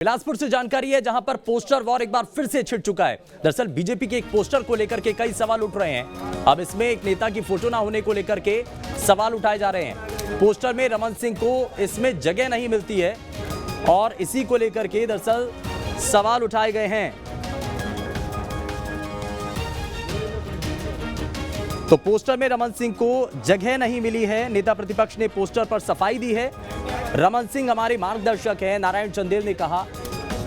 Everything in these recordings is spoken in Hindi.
बिलासपुर से जानकारी है जहां पर पोस्टर वॉर एक बार फिर से छिड़ चुका है। दरअसल बीजेपी के एक पोस्टर को लेकर के कई सवाल उठ रहे हैं। अब इसमें एक नेता की फोटो ना होने को लेकर के सवाल उठाए जा रहे हैं। पोस्टर में रमन सिंह को इसमें जगह नहीं मिलती है और इसी को लेकर के दरअसल सवाल उठाए गए हैं। तो पोस्टर में रमन सिंह को जगह नहीं मिली है। नेता प्रतिपक्ष ने पोस्टर पर सफाई दी है। रमन सिंह हमारे मार्गदर्शक हैं, नारायण चंदेल ने कहा।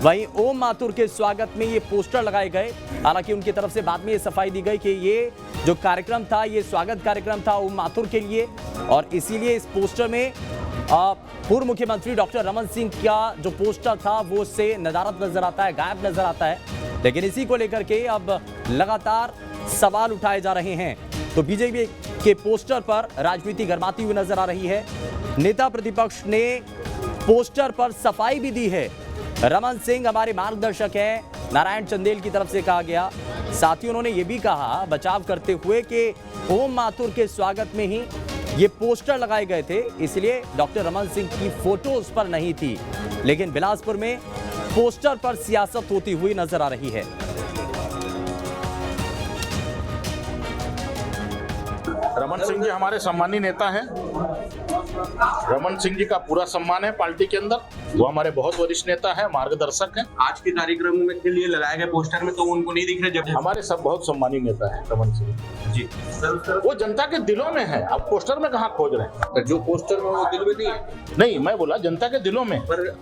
वहीं ओम माथुर के स्वागत में ये पोस्टर लगाए गए। हालांकि उनकी तरफ से बाद में ये सफाई दी गई कि ये जो कार्यक्रम था ये स्वागत कार्यक्रम था ओम माथुर के लिए और इसीलिए इस पोस्टर में पूर्व मुख्यमंत्री डॉक्टर रमन सिंह का जो पोस्टर था वो उससे नदारद नजर आता है, गायब नजर आता है। लेकिन इसी को लेकर के अब लगातार सवाल उठाए जा रहे हैं। तो बीजेपी के पोस्टर पर राजनीति गरमाती हुई नजर आ रही है। नेता प्रतिपक्ष ने पोस्टर पर सफाई भी दी है। रमन सिंह हमारे मार्गदर्शक हैं, नारायण चंदेल की तरफ से कहा गया। साथ ही उन्होंने ये भी कहा बचाव करते हुए कि ओम माथुर के स्वागत में ही ये पोस्टर लगाए गए थे, इसलिए डॉक्टर रमन सिंह की फोटो उस पर नहीं थी। लेकिन बिलासपुर में पोस्टर पर सियासत होती हुई नजर आ रही है। रमन सिंह जी हमारे सम्मानी नेता हैं। रमन सिंह जी का पूरा सम्मान है पार्टी के अंदर। वो हमारे बहुत वरिष्ठ नेता है, मार्गदर्शक हैं। आज के कार्यक्रम में के लिए लगाए गए पोस्टर में तो उनको नहीं दिख रहे। जब हमारे सब बहुत सम्मानी नेता है रमन सिंह जी वो जनता के दिलों में है। अब पोस्टर में कहाँ खोज रहे हैं? जो पोस्टर में वो दिल में नहीं है। नहीं, मैं बोला जनता के दिलों में। पर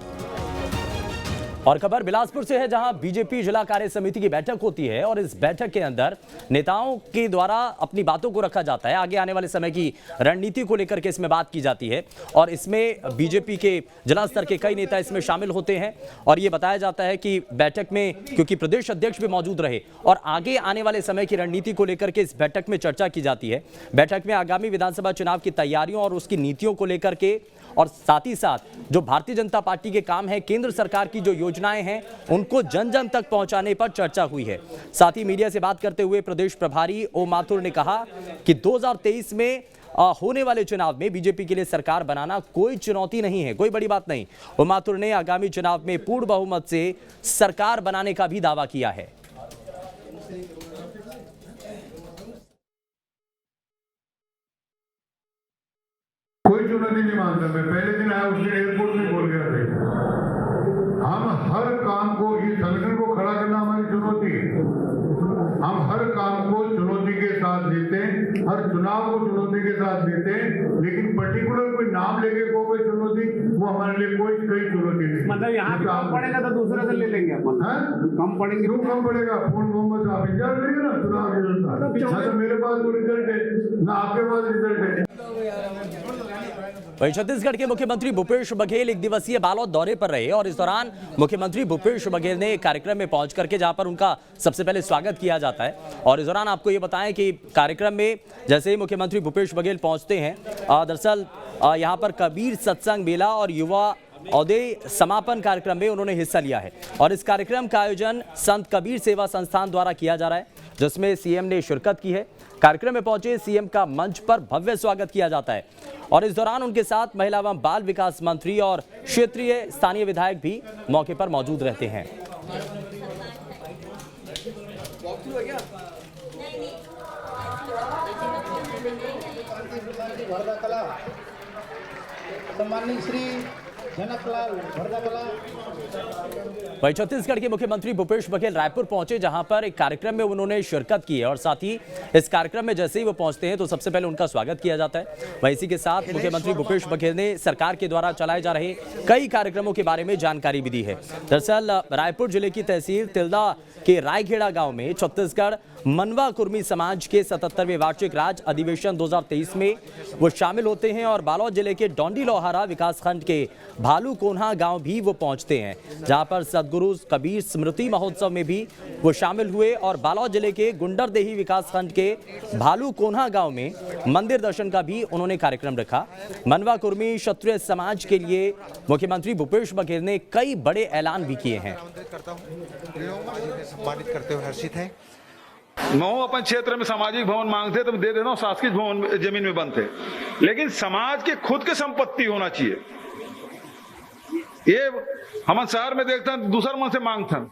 और खबर बिलासपुर से है जहां बीजेपी जिला कार्य समिति की बैठक होती है और इस बैठक के अंदर नेताओं के द्वारा अपनी बातों को रखा जाता है। आगे आने वाले समय की रणनीति को लेकर के इसमें बात की जाती है और इसमें बीजेपी के जिला स्तर के कई नेता इसमें शामिल होते हैं और ये बताया जाता है कि बैठक में क्योंकि प्रदेश अध्यक्ष भी मौजूद रहे और आगे आने वाले समय की रणनीति को लेकर के इस बैठक में चर्चा की जाती है। बैठक में आगामी विधानसभा चुनाव की तैयारियों और उसकी नीतियों को लेकर के और साथ ही साथ जो भारतीय जनता पार्टी के काम है, केंद्र सरकार की जो योजनाएं हैं उनको जन जन तक पहुंचाने पर चर्चा हुई है। साथ ही मीडिया से बात करते हुए प्रदेश प्रभारी ओम माथुर ने कहा कि 2023 में होने वाले चुनाव में बीजेपी के लिए सरकार बनाना कोई चुनौती नहीं है, कोई बड़ी बात नहीं। ओम माथुर ने आगामी चुनाव में पूर्ण बहुमत से सरकार बनाने का भी दावा किया है। कोई चुनौती नहीं मानता। मैं पहले दिन आया उस दिन एयरपोर्ट में बोल गया था, हम हर काम को, इस संगठन को खड़ा करना हमारी चुनौती है। हम हर काम को चुनौती के साथ लेते हैं, हर चुनाव को चुनौती के साथ लेते हैं, लेकिन पर्टिकुलर कोई नाम लेके कोई चुनौती वो हमारे लिए कोई चुनौती नहीं। मतलब यहाँ कम पड़ेगा तो दूसरे से ले लेंगे अपन। कम पड़ेंगे, क्यों कम पड़ेगा? पूर्ण बहुमत आप इंतजार करिए ना चुनाव रिजल्ट। तो मेरे पास वो रिजल्ट है ना, आपके पास रिजल्ट है। वहीं छत्तीसगढ़ के मुख्यमंत्री भूपेश बघेल एक दिवसीय बालोद दौरे पर रहे और इस दौरान मुख्यमंत्री भूपेश बघेल ने एक कार्यक्रम में पहुंच करके जहां पर उनका सबसे पहले स्वागत किया जाता है और इस दौरान आपको ये बताएं कि कार्यक्रम में जैसे ही मुख्यमंत्री भूपेश बघेल पहुंचते हैं दरअसल यहां पर कबीर सत्संग मेला और युवा औदय समापन कार्यक्रम में उन्होंने हिस्सा लिया है और इस कार्यक्रम का आयोजन संत कबीर सेवा संस्थान द्वारा किया जा रहा है जिसमें सीएम ने शिरकत की है। कार्यक्रम में पहुंचे सीएम का मंच पर भव्य स्वागत किया जाता है और इस दौरान उनके साथ महिला एवं बाल विकास मंत्री और क्षेत्रीय स्थानीय विधायक भी मौके पर मौजूद रहते हैं। सम्मानित श्री जनकलाल भरदाकला। वहीं छत्तीसगढ़ के मुख्यमंत्री भूपेश बघेल रायपुर पहुंचे जहां पर एक कार्यक्रम में उन्होंने शिरकत की है और साथ ही इस कार्यक्रम में जैसे ही वो पहुंचते हैं तो सबसे पहले उनका स्वागत किया जाता है। वहीं इसी के साथ मुख्यमंत्री भूपेश बघेल ने सरकार के द्वारा चलाए जा रहे कई कार्यक्रमों के बारे में जानकारी भी दी है। दरअसल रायपुर जिले की तहसील तिल्दा के रायखेड़ा गांव में छत्तीसगढ़ मनवा कुर्मी समाज के 77वें वार्षिक राज्य अधिवेशन 2023 में वो शामिल होते हैं और बालोद जिले के डोंडी लोहारा विकासखंड के भालू कोन्हा गांव भी वो पहुंचते हैं जहां पर सदगुरु कबीर स्मृति महोत्सव में भी वो शामिल हुए और बालोद जिले के गुंडरदेही विकासखंड के भालू कोन्हा गांव में मंदिर दर्शन का भी उन्होंने कार्यक्रम रखा। मनवा कुर्मी क्षत्रिय समाज के लिए मुख्यमंत्री भूपेश बघेल ने कई बड़े ऐलान भी किए हैं। सम्मानित करते हुए हर्षित है। मैं अपन क्षेत्र में सामाजिक भवन मांगते तो दे देता हूँ, शासकीय भवन जमीन में बनते, लेकिन समाज के खुद के संपत्ति होना चाहिए। ये हम शहर में देखते हैं दूसर मन से मांगते हैं,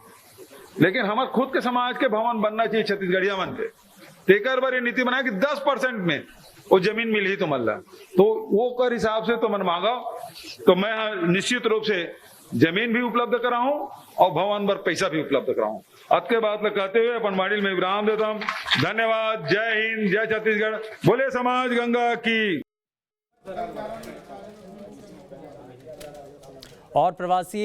लेकिन हमारे खुद के समाज के भवन बनना चाहिए छत्तीसगढ़िया मन के। तेकर बार ये नीति बनाया कि 10% में वो जमीन मिली तो मल्ला, तो वो कर हिसाब से तो मन मांगा, तो मैं निश्चित रूप से जमीन भी उपलब्ध कराऊं और भवन पर पैसा भी उपलब्ध कराऊं। आज के बात कहते हुए अपन माडिल में विराम देता हूं। धन्यवाद। जय हिंद, जय छत्तीसगढ़, बोले समाज गंगा की। और प्रवासी